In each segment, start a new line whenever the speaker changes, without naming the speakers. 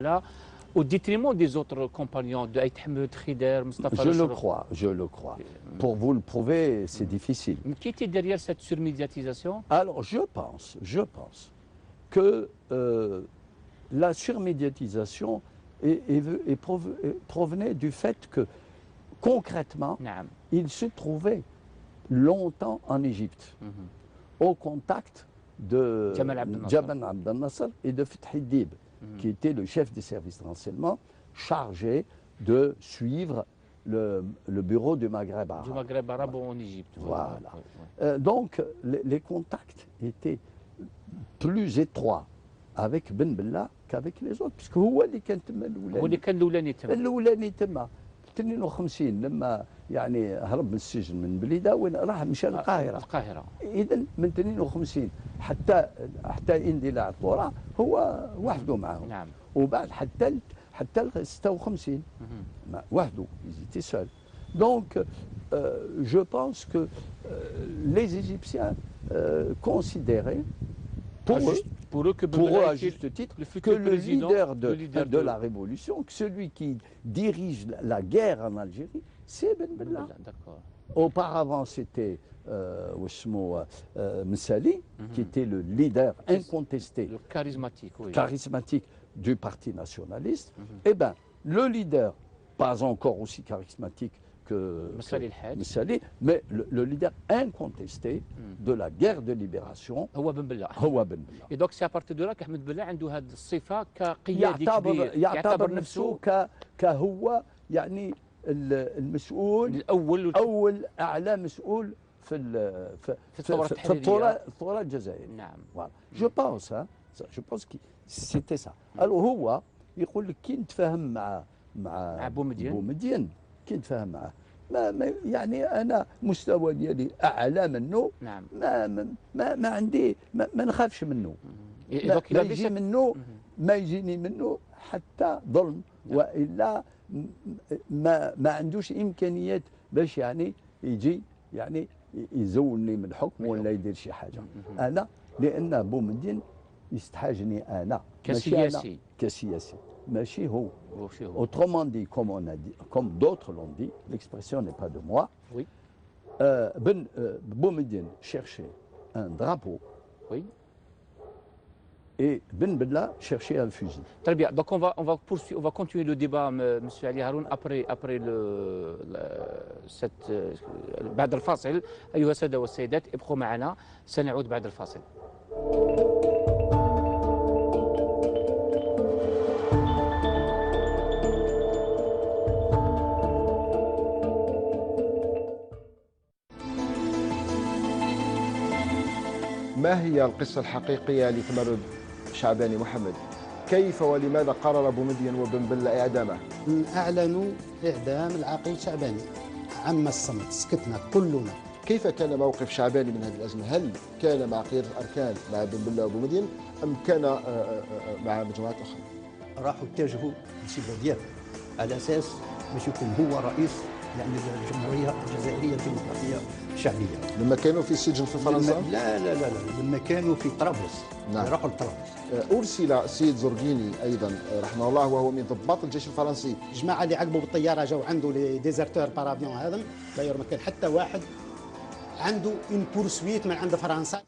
là, au détriment des autres compagnons de Aït Hamed, Khider, Mustafa
Je le crois, je le crois. Pour vous le prouver, c'est difficile.
Mais qui était derrière cette surmédiatisation?
Alors, je pense que la surmédiatisation provenait du fait que, concrètement, il se trouvait longtemps en Égypte, au contact de Jamal Abdel Nasser et de Fethi Dib, qui était le chef des services de renseignement chargé de suivre le bureau du Maghreb arabe.
Du Maghreb arabe en Égypte.
Voilà. Donc, les contacts étaient plus étroits avec Ben Bella qu'avec les autres, puisque هو اللي كان تما الأولاني.
هو اللي كان الأولاني تما.
الأولاني تما. 52 لما يعني هرب من السجن من بليده وين راح مشى للقاهره.
القاهره.
اذا من 52 حتى اندلاع الثوره هو وحده معهم.
نعم.
وبعد حتى 56 وحده ils étaient seuls. Donc je pense que les Égyptiens considéraient pour eux, à juste titre, que le leader de la révolution, que celui qui dirige la guerre en Algérie, c'est Ben Bella. Auparavant, c'était Messali, qui était le leader incontesté,
le
charismatique du parti nationaliste. Eh bien, le leader, pas encore aussi charismatique que Messali, mais le leader incontesté de la guerre de libération
هو بن بلا. Et donc c'est à partir de là qu'Ahmed Bella عنده هذه الصفة كقيادي كبير.
يعتبر نفسه كهو يعني المسؤول أول أعلى مسؤول في الثورة الجزائرية.
نعم.
Je pense que c'était ça. Alors هو يقول لك كي نتفاهم مع بومدين كي نتفاهم معه ما يعني انا مستوى ديالي اعلى منه.
نعم.
ما عندي ما نخافش منه. ما يجيني منه حتى ظلم والا ما عندوش امكانيات باش يعني يجي يعني يزولني من الحكم ولا يدير شي حاجه. انا لان بومدين يستحاجني انا كسياسي ماشي هو. Autrement dit, comme d'autres l'ont dit, l'expression n'est pas de moi.
Oui.
Boumediene cherchait un drapeau.
Oui.
Et Ben Bella cherchait un fusil.
Très bien. Donc on va continuer le débat, M. Ali Haroun, après بعد الفاصل. أيها السادة والسيدات ابقوا معنا، سنعود بعد الفاصل.
ما هي القصة الحقيقية لتمرد شعباني محمد؟ كيف ولماذا قرر بومدين وبن بلا إعدامه؟
أعلنوا إعدام العقيد شعباني، عم الصمت، سكتنا كلنا.
كيف كان موقف شعباني من هذه الأزمة؟ هل كان مع قيادة الأركان مع بن بلا وبومدين أم كان مع مجموعات أخرى؟
راحوا اتجهوا لسيبا دياب على أساس باش يكون هو رئيس يعني الجمهورية الجزائرية الديمقراطية الشعبية.
لما كانوا في السجن في فرنسا؟
لا لا لا لما كانوا في طرابلس.
نعم.
راحوا لطرابلس.
أرسل السيد زرقيني أيضا رحمه الله وهو من ضباط الجيش الفرنسي.
الجماعة اللي عقبوا بالطيارة جاوا عنده لي ديزرتور بارافيون هذا، داير ما كان حتى واحد عنده اون بورسويت من عند فرنسا.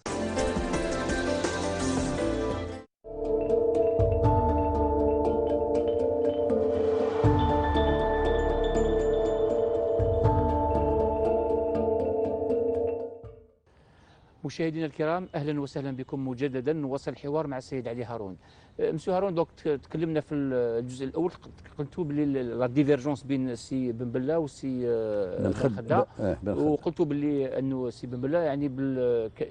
مشاهدينا الكرام، اهلا وسهلا بكم مجددا. نواصل الحوار مع السيد علي هارون. مسيو هارون، دوك تكلمنا في الجزء الاول، قلتوا باللي لا ديفيرجونس بين سي بن بلا وسي بن خدا، وقلتوا باللي انه سي بن بلا يعني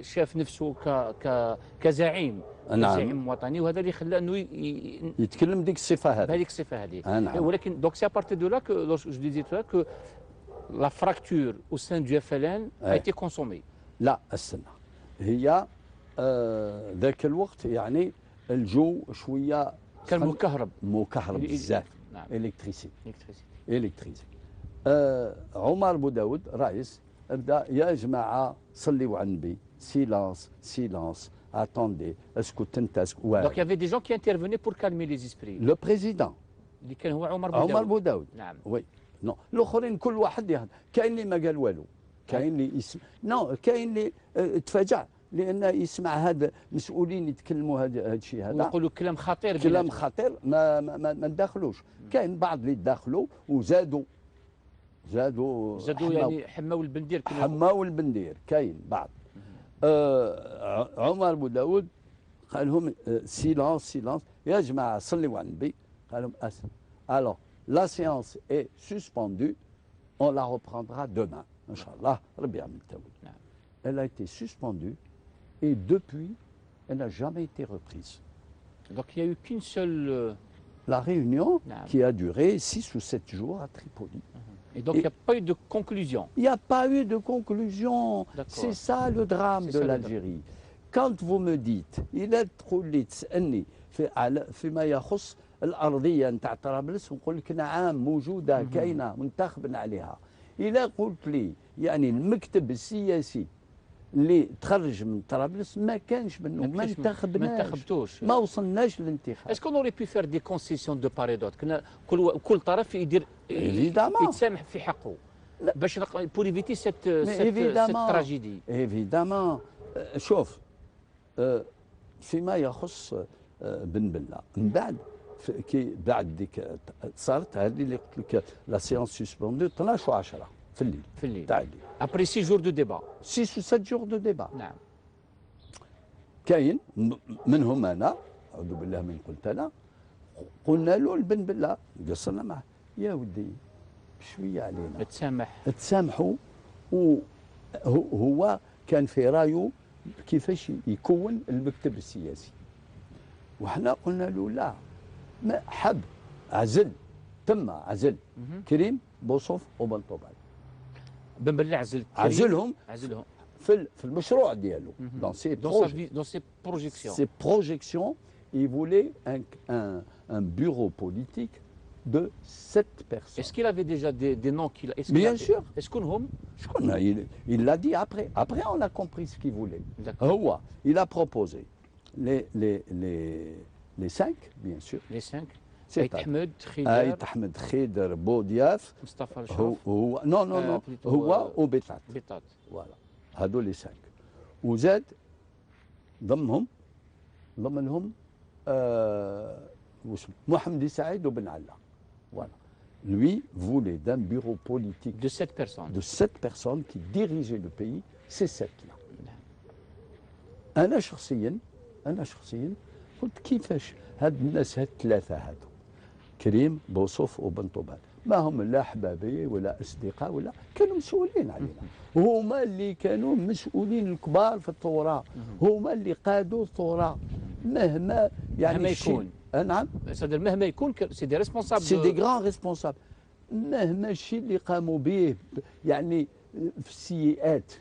شاف نفسه كزعيم.
نعم.
زعيم وطني، وهذا اللي خلاه انه
يتكلم ديك الصفه هذه.
بهذيك الصفه هذه.
نعم.
ولكن دوك سي ابارتي دو لا كو جو ديزي تو كو لا فراكتور او سان دو FLN a été consommée.
لا استنى، هي ذاك الوقت يعني الجو شويه
كان
مكهرب بزاف.
نعم.
الكتريسي. عمر بوداود رئيس بدا يا جماعه صليوا على النبي، سيلانس attendez, est-ce que
Donc il y avait des gens qui intervenaient pour calmer les esprits.
le président
اللي كان هو عمر
عمر
بوداود.
بوداود
نعم.
وي نو الاخرين كل واحد كاين اللي ما قال والو، كاين اللي كاين اللي تفاجأ لان يسمع هذا مسؤولين يتكلموا هذا الشيء هذا
ويقولوا كلام خطير
كلام خطير ما ندخلوش. كاين بعض اللي دخلوا وزادوا
يعني حماو البندير
حماو البندير. كاين بعض عمر بوداود قال لهم سيلانس يا جماعه صلوا على النبي. قال لهم alors la séance est suspendue, on la reprendra demain inchallah ربي يعمل التوبه. Elle a été suspendue et depuis elle n'a jamais été reprise.
Donc il n'y a eu qu'une seule
la réunion qui a duré 6 ou 7 jours à Tripoli.
Et donc il n'y a pas eu de conclusion.
Il n'y a pas eu de conclusion. C'est ça le drame de l'Algérie. Quand vous me dites إذا تقول لي تسألني فيما يخص الأرضية نتاع طرابلس نقول لك نعم موجودة كاينة منتخب عليها. إذا قلت لي يعني المكتب السياسي اللي تخرج من طرابلس ما كانش منه، ما انتخبناش، ما وصلناش للانتخاب.
Est-ce qu'on aurait pu faire des concessions de part et d'autre؟ كنا كل طرف يدير يتسامح في حقه باش pour éviter cette tragédie.
Évidemment. شوف فيما يخص بن بلة من بعد كي بعد ديك صارت هذه اللي قلت لك لا سيونس سوسبوندو 12 و10 في الليل تاع الليل.
Après 6 jours de débat.
6 ou 7 jours de débat.
نعم.
كاين منهم انا اعوذ بالله من قلت انا قلنا له البن بالله قصرنا معه يا ودي بشويه علينا تسامحوا. وهو كان في رايه كيفاش يكون المكتب السياسي وحنا قلنا له لا ما حب تم عزل كريم بوصوف وبنطوبال.
بن بلة
عزلهم في المشروع ديالو dans ses projections. Il voulait un bureau politique de 7 personnes.
Est-ce qu'il avait déjà des noms qu'il a?
Bien sûr.
Est-ce qu'on hum?
Il l'a dit après. Après, on a compris ce qu'il voulait. Il a proposé les 5, bien sûr.
Les 5.
Aït Ahmed Khider Boudiaf
Mustafa Al-Shouf
non هو وبيطات voilà هذول les 5 وزاد ضمنهم محمد سعيد وبن علا. Voilà. Lui voulait d'un bureau politique
de 7 personnes.
De 7 personnes qui dirigeaient le pays, ces 7-là. أنا شخصيا قلت كيفاش هاد الناس هاد الثلاثة هادو كريم بوصوف وبن طوبال ما هم لا أحبابي ولا أصدقاء ولا كانوا مسؤولين علينا. هما اللي كانوا مسؤولين الكبار في الثورة، هما اللي قادوا الثورة مهما
يكون.
نعم.
مهما يكون سي دي ريسبونسابل.
سي دي غران ريسبونسابل. مهما الشيء اللي قاموا به يعني في السيئات.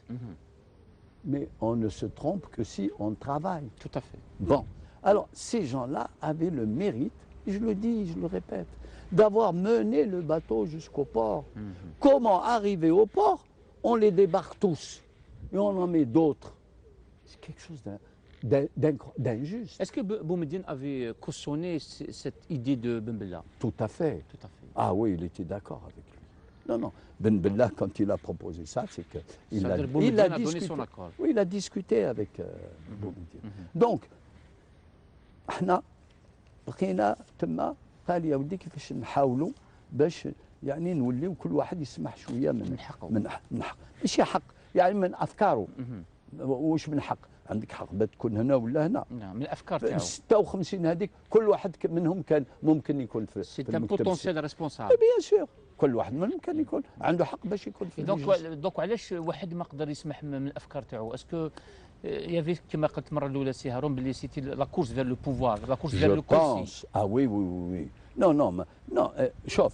Mais on ne se trompe que si on travaille.
Tout à fait.
Bon. Alors, ces gens-là avaient le mérite, je le dis, je le répète, d'avoir mené le bateau jusqu'au port. Comment arriver au port? On les débarque tous et on en met d'autres. C'est quelque chose d'injuste.
Est-ce que Boumediene avait cautionné cette idée de Ben Bella?
Tout à fait. Ah oui, il était d'accord avec lui. Non. Ben Bella, quand il a proposé ça, c'est qu'il a
donné son accord.
Oui, il a discuté avec Boumediene. Donc, احنا بقينا تما قال يا ودي كيفاش نحاولوا باش يعني نوليو كل واحد يسمح شويه من حقه. من حق ماشي حق يعني من افكاره. واش من حق؟ عندك حق تكون هنا ولا هنا.
من الافكار تاعو.
56 هذيك كل واحد منهم كان ممكن يكون في
المكتب. سي بوتونسيال ريسبونسابل.
بيان سور كل واحد منهم كان يكون عنده حق باش يكون في
دونك علاش واحد ما قدر يسمح من الافكار تاعو؟ اسكو يافي كما قلت المره الاولى سي هارون باللي سيتي لا كورس فير لو بوفوار لا كورس فير لو كورسي.
وي نو شوف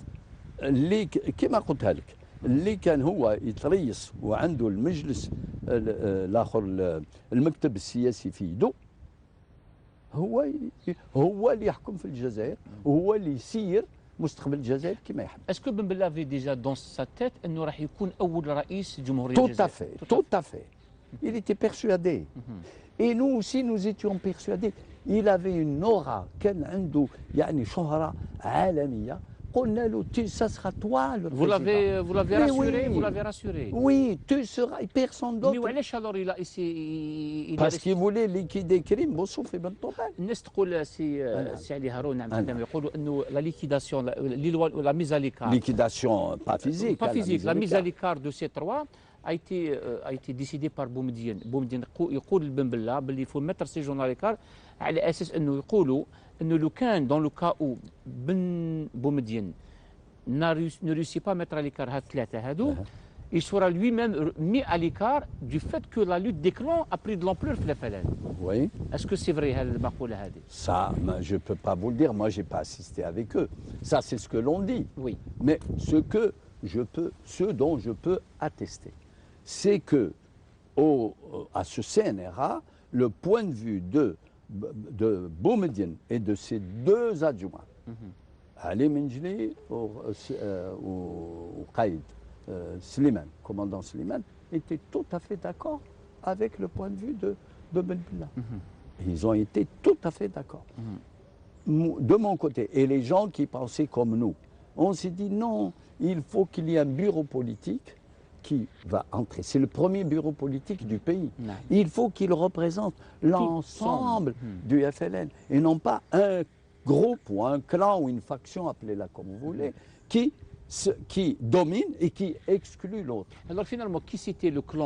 اللي كما قلتها لك اللي كان هو يتريس وعنده المجلس الاخر المكتب السياسي في يده هو اللي يحكم في الجزائر وهو اللي يسير مستقبل الجزائر كما يحب.
اسكو بن بلا في ديجا دون سا تيت انه راح يكون اول رئيس جمهوريه الجزائر؟
تو il était persuadé. Et nous aussi, nous étions persuadés. Il avait une aura, كان عنده يعني شهرة عالمية. قلنا له, ça sera toi le
Vous
président.
l'avez
Mais
rassuré,
oui.
vous l'avez rassuré.
Oui, tu seras, et personne
Mais
d'autre.
وعلاش alors il
Parce qu'il voulait liquider Karim Bossouf et Ben Toubal.
الناس تقول سي علي هارون نعم عندما يقولوا انه لا ليكيداسيون لا ميز à l'écart
Liquidation, pas physique.
pas
hein,
physique la mise à
l'écart.
l'écart de ces trois a été décidée par بومدين يقول لبن بله باللي faut mettre ces gens à l'écart على اساس انه يقولوا انه لو كان dans le cas où بن بومدين ne réussit pas à mettre à l'écart هاد الثلاثه هادو il sera lui-même mis à l'écart du fait que la lutte des clans a pris de l'ampleur في الفلان.
Oui.
Est-ce que c'est vrai هذه المقولة هذه؟
Ça, je ne peux pas vous le dire. Moi, je n'ai pas assisté avec eux. Ça, c'est ce que l'on dit.
Oui.
Mais ce dont je peux attester, c'est que à ce CNRA, le point de vue de Boumediene et de ses deux adjoints, Ali Menjli ou Qaïd Slimane, commandant Slimane, étaient tout à fait d'accord avec le point de vue de Ben Bella. Ils ont été tout à fait d'accord. De mon côté, et les gens qui pensaient comme nous, on s'est dit non, il faut qu'il y ait un bureau politique qui va entrer. C'est le premier bureau politique du pays.
Non.
Il faut qu'il représente l'ensemble du FLN et non pas un groupe ou un clan ou une faction, appelez-la comme vous voulez, qui domine et qui exclut l'autre.
Alors finalement, qui c'était le clan